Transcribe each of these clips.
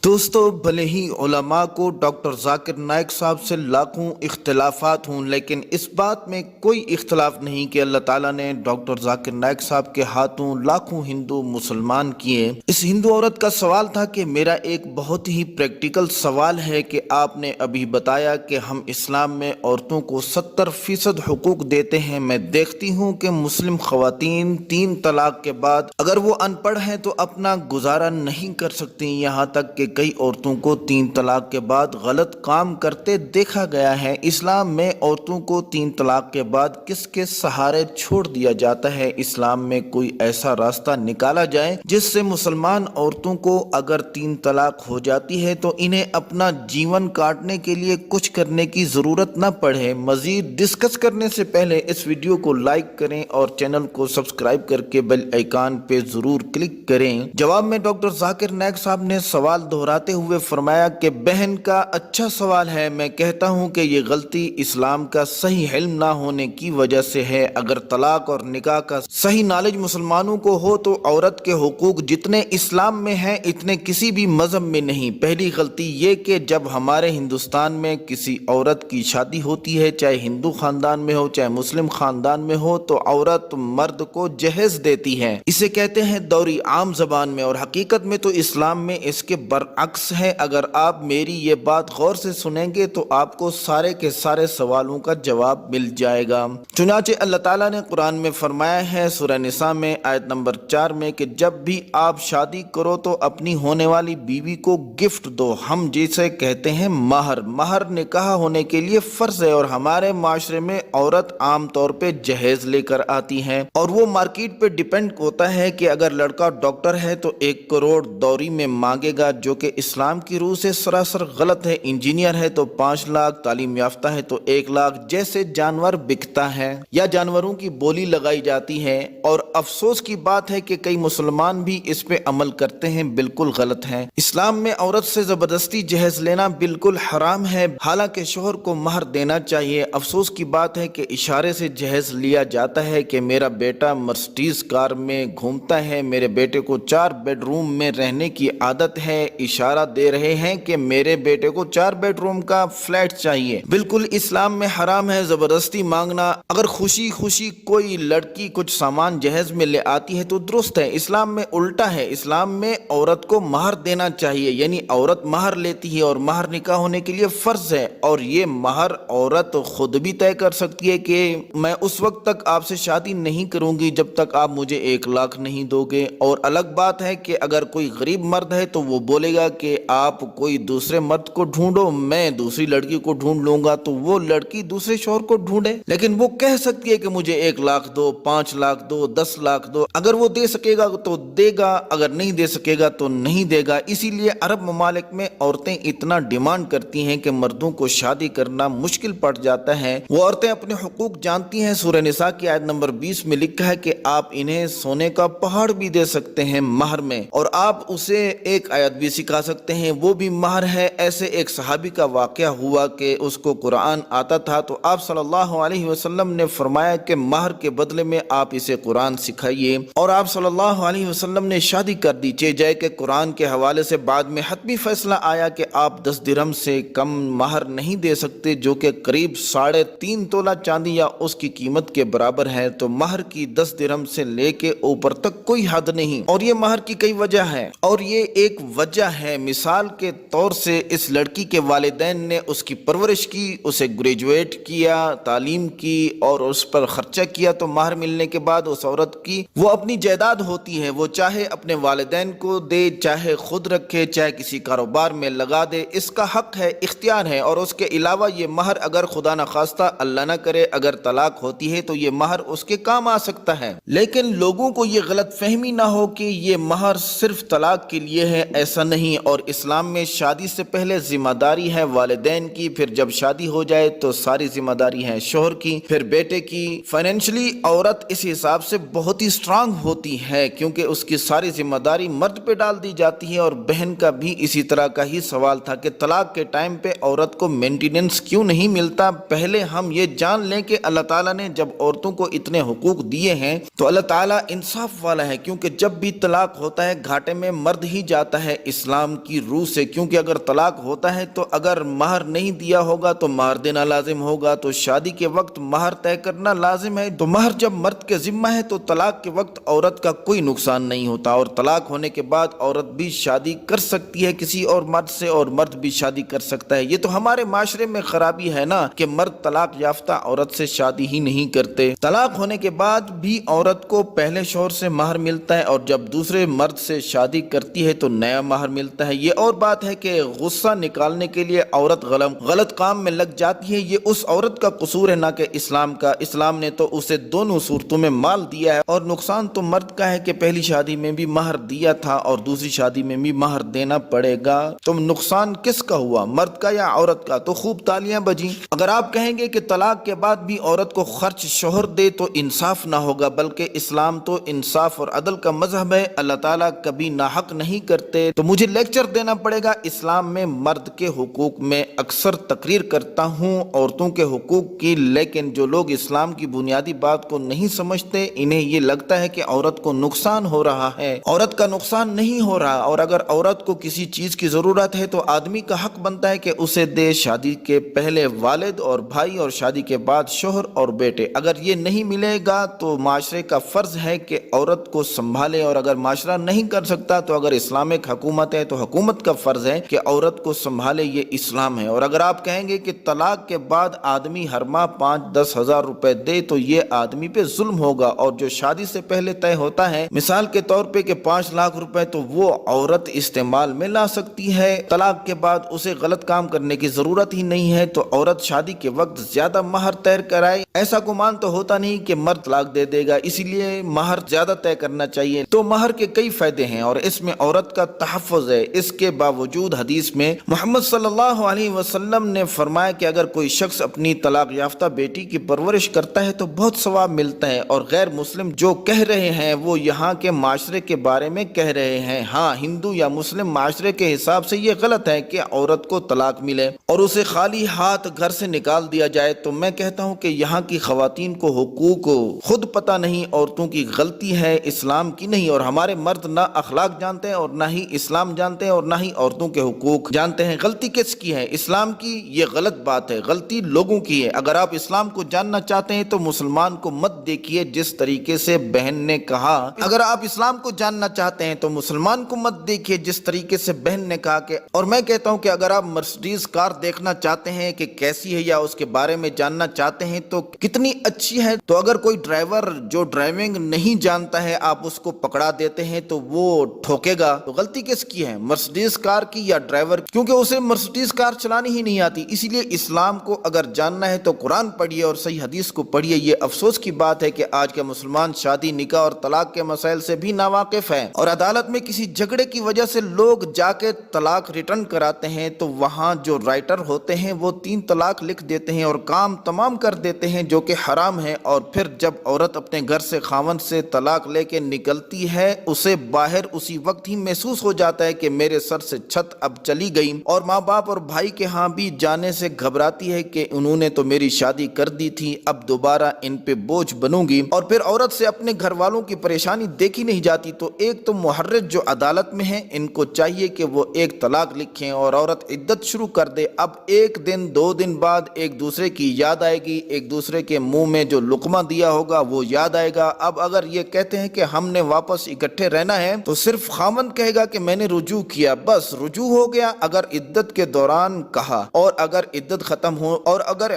دوستو، بھلے ہی علماء کو ڈاکٹر ذاکر نائک صاحب سے لاکھوں اختلافات ہوں، لیکن اس بات میں کوئی اختلاف نہیں کہ اللہ تعالیٰ نے ڈاکٹر ذاکر نائک صاحب کے ہاتھوں لاکھوں ہندو مسلمان کیے۔ اس ہندو عورت کا سوال تھا کہ میرا ایک بہت ہی پریکٹیکل سوال ہے کہ آپ نے ابھی بتایا کہ ہم اسلام میں عورتوں کو 70% حقوق دیتے ہیں۔ میں دیکھتی ہوں کہ مسلم خواتین 3 طلاق کے بعد اگر وہ ان پڑھ ہیں تو اپنا گزارا نہیں کر سکتی، یہاں تک کہ کئی عورتوں کو 3 طلاق کے بعد غلط کام کرتے دیکھا گیا ہے۔ اسلام میں عورتوں کو 3 طلاق کے بعد کس کے سہارے چھوڑ دیا جاتا ہے؟ اسلام میں کوئی ایسا راستہ نکالا جائے جس سے مسلمان عورتوں کو اگر 3 طلاق ہو جاتی ہے تو انہیں اپنا جیون کاٹنے کے لیے کچھ کرنے کی ضرورت نہ پڑے۔ مزید ڈسکس کرنے سے پہلے اس ویڈیو کو لائک کریں اور چینل کو سبسکرائب کر کے بیل آئیکن پہ ضرور کلک کریں۔ جواب میں ڈاکٹر ذاکر نائک صاحب نے سوال دہراتے ہوئے فرمایا کہ بہن کا اچھا سوال ہے، میں کہتا ہوں کہ یہ غلطی اسلام کا صحیح علم نہ ہونے کی وجہ سے ہے۔ اگر طلاق اور نکاح کا صحیح نالج مسلمانوں کو ہو تو عورت کے حقوق جتنے اسلام میں ہیں اتنے کسی بھی مذہب میں نہیں۔ پہلی غلطی یہ کہ جب ہمارے ہندوستان میں کسی عورت کی شادی ہوتی ہے، چاہے ہندو خاندان میں ہو چاہے مسلم خاندان میں ہو، تو عورت مرد کو جہیز دیتی ہے۔ اسے کہتے ہیں دوری عام زبان میں، اور حقیقت میں تو اسلام میں اس کے برعکس ہے۔ اگر آپ میری یہ بات غور سے سنیں گے تو آپ کو سارے کے سارے سوالوں کا جواب مل جائے گا۔ چنانچہ اللہ تعالیٰ نے قرآن میں فرمایا ہے سورہ نساء میں آیت نمبر 4 میں کہ جب بھی آپ شادی کرو تو اپنی ہونے والی بیوی کو گفٹ دو، ہم جسے کہتے ہیں مہر۔ مہر نکاح ہونے کے لیے فرض ہے، اور ہمارے معاشرے میں عورت عام طور پہ جہیز لے کر آتی ہے، اور وہ مارکیٹ پہ ڈیپینڈ ہوتا ہے کہ اگر لڑکا ڈاکٹر ہے تو 1 کروڑ دوری میں مانگے گا، جو کہ اسلام کی روح سے سراسر غلط ہے۔ انجینئر ہے تو 5 لاکھ، تعلیم یافتہ ہے تو 1 لاکھ، جیسے جانور بکتا ہے یا جانوروں کی بولی لگائی جاتی ہے۔ اور افسوس کی بات ہے کہ کئی مسلمان بھی اس پہ عمل کرتے ہیں، بالکل غلط ہے۔ اسلام میں عورت سے زبردستی جہیز لینا بالکل حرام ہے، حالانکہ شوہر کو مہر دینا چاہیے۔ افسوس کی بات ہے کہ اشارے سے جہیز لیا جاتا ہے کہ میرا بیٹا مرسڈیز کار میں گھومتا ہے، میرے بیٹے کو 4 بیڈ روم میں رہنے کی عادت ہے، اشارہ دے رہے ہیں کہ میرے بیٹے کو 4 بیڈ روم کا فلیٹ چاہیے۔ بالکل اسلام میں حرام ہے زبردستی مانگنا۔ اگر خوشی خوشی کوئی لڑکی کچھ سامان جہیز میں لے آتی ہے تو درست ہے۔ اسلام میں الٹا ہے، اسلام میں عورت کو مہر دینا چاہیے، یعنی عورت مہر لیتی ہے، اور مہر نکاح ہونے کے لیے فرض ہے، اور یہ مہر عورت خود بھی طے کر سکتی ہے کہ میں اس وقت تک آپ سے شادی نہیں کروں گی جب تک آپ مجھے 1 لاکھ نہیں دو گے۔ اور الگ بات ہے کہ اگر کوئی غریب مرد ہے تو وہ بولے گا کہ آپ کوئی دوسرے مرد کو ڈھونڈو، میں دوسری لڑکی کو ڈھونڈ لوں گا، تو وہ لڑکی دوسرے شوہر کو ڈھونڈے، لیکن وہ کہہ سکتی ہے کہ مجھے 1 لاکھ دو، 5 لاکھ دو، 10 لاکھ دو۔ اگر وہ دے سکے گا تو دے گا، اگر نہیں دے سکے گا تو نہیں دے گا۔ اسی لیے عرب ممالک میں عورتیں اتنا ڈیمانڈ کرتی ہیں کہ مردوں کو شادی کرنا مشکل پڑ جاتا ہے۔ وہ عورتیں اپنے حقوق جانتی ہیں۔ سورہ نساء کی آیت نمبر 20 میں لکھا ہے کہ آپ انہیں سونے کا پہاڑ بھی دے سکتے ہیں مہر میں، اور آپ اسے ایک آیت بھی سکھا سکتے ہیں، وہ بھی مہر ہے۔ ایسے ایک صحابی کا واقعہ ہوا کہ اس کو قرآن آتا تھا، تو آپ صلی اللہ علیہ وسلم نے فرمایا کہ مہر کے بدلے میں آپ اسے قرآن سکھائیے، اور آپ صلی اللہ علیہ وسلم نے شادی کر دی۔ جائے کہ قرآن کے حوالے سے بعد میں حتمی فیصلہ آیا کہ آپ 10 درہم سے کم مہر نہیں دے سکتے، جو کہ قریب 3.5 تولہ چاندی یا اس کی قیمت کے برابر ہے۔ تو مہر کی 10 درہم سے لے کے اوپر تک کوئی حد نہیں، اور یہ مہر کی کئی وجہ ہے، اور یہ ایک وجہ ہے۔ مثال کے طور سے اس لڑکی کے والدین نے اس کی پرورش کی، اسے گریجویٹ کیا، تعلیم کی، اور اس پر خرچہ کیا، تو مہر ملنے کے بعد اس عورت کی وہ اپنی جائیداد ہوتی ہے، وہ چاہے اپنے والدین کو دے، چاہے خود رکھے، چاہے کسی کاروبار میں لگا دے، اس کا حق ہے، اختیار ہے۔ اور اس کے علاوہ یہ مہر اگر خدا نخواستہ اللہ نہ کرے اگر طلاق ہوتی ہے تو یہ مہر اس کے کام آ سکتا ہے۔ لیکن لوگوں کو یہ غلط فہمی نہ ہو کہ یہ مہر صرف طلاق کے لیے ہے، ایسا نہیں۔ اور اسلام میں شادی سے پہلے ذمہ داری ہے والدین کی، پھر جب شادی ہو جائے تو ساری ذمہ داری ہے شوہر کی، پھر بیٹے کی۔ فائنینشلی عورت اس حساب سے بہت ہی سٹرانگ ہوتی ہے کیونکہ اس کی ساری ذمہ داری مرد پہ ڈال دی جاتی ہے۔ اور بہن کا بھی اسی طرح کا ہی سوال تھا کہ طلاق کے ٹائم پہ عورت کو مینٹیننس کیوں نہیں ملتا۔ پہلے ہم یہ جان لیں کہ اللہ تعالیٰ نے جب عورتوں کو اتنے حقوق دیے ہیں تو اللہ تعالیٰ انصاف والا ہے، کیونکہ جب بھی طلاق ہوتا ہے گھاٹے میں مرد ہی جاتا ہے۔ اسلام اسلام کی روح سے، کیونکہ اگر طلاق ہوتا ہے تو اگر مہر نہیں دیا ہوگا تو مہر دینا لازم ہوگا، تو شادی کے وقت مہر طے کرنا لازم ہے، تو مہر جب مرد کے ذمہ ہے تو طلاق کے وقت عورت کا کوئی نقصان نہیں ہوتا، اور طلاق ہونے کے بعد عورت بھی شادی کر سکتی ہے کسی اور مرد سے، اور مرد بھی شادی کر سکتا ہے۔ یہ تو ہمارے معاشرے میں خرابی ہے نا کہ مرد طلاق یافتہ عورت سے شادی ہی نہیں کرتے۔ طلاق ہونے کے بعد بھی عورت کو پہلے شوہر سے مہر ملتا ہے، اور جب دوسرے مرد سے شادی کرتی ہے تو نیا مہر ملتا ہے۔ یہ اور بات ہے کہ غصہ نکالنے کے لیے عورت غلط کام میں لگ جاتی ہے، یہ اس عورت کا قصور ہے نہ کہ اسلام کا۔ اسلام نے تو اسے دونوں صورتوں میں مال دیا ہے، اور نقصان تو مرد کا ہے کہ پہلی شادی میں بھی مہر دیا تھا اور دوسری شادی میں بھی مہر دینا پڑے گا۔ تو نقصان کس کا ہوا، مرد کا یا عورت کا؟ تو خوب تالیاں بجیں۔ اگر آپ کہیں گے کہ طلاق کے بعد بھی عورت کو خرچ شوہر دے تو انصاف نہ ہوگا، بلکہ اسلام تو انصاف اور عدل کا مذہب ہے، اللہ تعالیٰ کبھی ناحق نہیں کرتے۔ تو مجھے لیکچر دینا پڑے گا اسلام میں مرد کے حقوق میں۔ اکثر تقریر کرتا ہوں عورتوں کے حقوق کی، لیکن جو لوگ اسلام کی بنیادی بات کو نہیں سمجھتے انہیں یہ لگتا ہے کہ عورت کو نقصان ہو رہا ہے۔ عورت کا نقصان نہیں ہو رہا، اور اگر عورت کو کسی چیز کی ضرورت ہے تو آدمی کا حق بنتا ہے کہ اسے دے۔ شادی کے پہلے والد اور بھائی، اور شادی کے بعد شوہر اور بیٹے۔ اگر یہ نہیں ملے گا تو معاشرے کا فرض ہے کہ عورت کو سنبھالے، اور اگر معاشرہ نہیں کر سکتا تو اگر اسلامک حکومت ہے تو حکومت کا فرض ہے کہ عورت کو سنبھالے، یہ اسلام ہے۔ اور اگر آپ کہیں گے کہ طلاق کے بعد آدمی ہر ماہ 5-10 ہزار روپے دے تو یہ آدمی پہ ظلم ہوگا، اور جو شادی سے پہلے طے ہوتا ہے، مثال کے طور پہ کہ 5 لاکھ روپے، تو وہ عورت استعمال میں لا سکتی ہے۔ طلاق کے بعد اسے غلط کام کرنے کی ضرورت ہی نہیں ہے، تو عورت شادی کے وقت زیادہ مہر طے کرائے۔ ایسا گمان تو ہوتا نہیں کہ مرد طلاق دے دے گا، اسی لیے مہر زیادہ طے کرنا چاہیے۔ تو مہر کے کئی فائدے ہیں، اور اس میں عورت کا تحفظ ہے۔ اس کے باوجود حدیث میں محمد صلی اللہ علیہ وسلم نے فرمایا کہ اگر کوئی شخص اپنی طلاق یافتہ بیٹی کی پرورش کرتا ہے تو بہت ثواب ملتا ہے، اور غیر مسلم جو کہہ رہے ہیں وہ یہاں کے معاشرے کے بارے میں کہہ رہے ہیں۔ ہاں، ہندو یا مسلم معاشرے کے حساب سے یہ غلط ہے کہ عورت کو طلاق ملے اور اسے خالی ہاتھ گھر سے نکال دیا جائے۔ تو میں کہتا ہوں کہ یہاں کی خواتین کو حقوق خود پتہ نہیں، عورتوں کی غلطی ہے، اسلام کی نہیں۔ اور ہمارے مرد نہ اخلاق جانتے ہیں، اور نہ ہی اسلام جانتے ہیں، اور نہ ہی عورتوں کے حقوق جانتے ہیں۔ غلطی کس کی ہے؟ اسلام کی۔ یہ غلط بات ہے، غلطی لوگوں کی ہے۔ اگر آپ اسلام کو جاننا چاہتے ہیں تو مسلمان کو مت دیکھیے جس طریقے سے بہن نے کہا۔ اگر آپ اسلام کو جاننا چاہتے ہیں تو مسلمان کو مت دیکھیے جس طریقے سے بہن نے کہا کہ، اور میں کہتا ہوں کہ اگر آپ مرسڈیز کار دیکھنا چاہتے ہیں کہ کیسی ہے یا اس کے بارے میں جاننا چاہتے ہیں تو کتنی اچھی ہے، تو اگر کوئی ڈرائیور جو ڈرائیونگ نہیں جانتا ہے آپ اس کو پکڑا دیتے ہیں تو وہ ٹھوکے گا، تو غلطی کس کی ہے، مرسڈیز کار کی یا ڈرائیور کی؟ کیونکہ اسے مرسڈیز کار چلانی ہی نہیں آتی۔ اسی لیے اسلام کو اگر جاننا ہے تو قرآن پڑھیے اور صحیح حدیث کو پڑھیے۔ یہ افسوس کی بات ہے کہ آج کے مسلمان شادی، نکاح اور طلاق کے مسائل سے بھی ناواقف ہیں، اور عدالت میں کسی جھگڑے کی وجہ سے لوگ جا کے طلاق ریٹرن کراتے ہیں تو وہاں جو رائٹر ہوتے ہیں وہ 3 طلاق لکھ دیتے ہیں اور کام تمام کر دیتے ہیں، جو کہ حرام ہے۔ اور پھر جب عورت اپنے گھر سے خاوند سے طلاق لے کے نکلتی ہے، اسے باہر اسی وقت ہی محسوس ہو جاتا ہے کہ میرے سر سے چھت اب چلی گئی، اور ماں باپ اور بھائی کے ہاں بھی جانے سے گھبراتی ہے کہ انہوں نے تو میری شادی کر دی تھی، اب دوبارہ ان پہ بوجھ بنوں گی۔ اور پھر عورت سے اپنے گھر والوں کی پریشانی دیکھی نہیں جاتی۔ تو ایک تو محرر جو عدالت میں ہیں ان کو چاہیے کہ وہ ایک طلاق لکھیں اور عورت عدت شروع کر دے۔ اب 1 دن 2 دن بعد ایک دوسرے کی یاد آئے گی، ایک دوسرے کے منہ میں جو لقمہ دیا ہوگا وہ یاد آئے گا۔ اب اگر یہ کہتے ہیں کہ ہم نے واپس اکٹھے رہنا ہے تو صرف خاوند کہے گا کہ میں نے رجوع کیا، بس رجوع ہو گیا۔ اگر عدت کے دوران کہا، اور اگر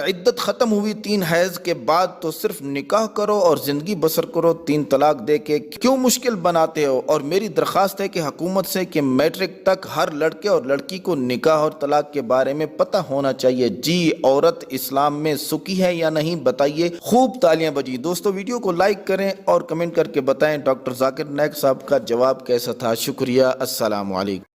عدت ختم ہوئی 3 حیض کے بعد تو صرف نکاح کرو اور زندگی بسر کرو، 3 طلاق دے کے کیوں مشکل بناتے ہو؟ اور میری درخواست ہے کہ حکومت سے کہ میٹرک تک ہر لڑکے اور لڑکی کو نکاح اور طلاق کے بارے میں پتہ ہونا چاہیے۔ جی، عورت اسلام میں سکی ہے یا نہیں بتائیے۔ خوب تالیاں بجی۔ دوستو، ویڈیو کو لائک کریں اور کمنٹ کر کے بتائیں ڈاکٹر ذاکر نائک صاحب کا جواب کیسا تھا۔ شکریہ، السلام علیکم۔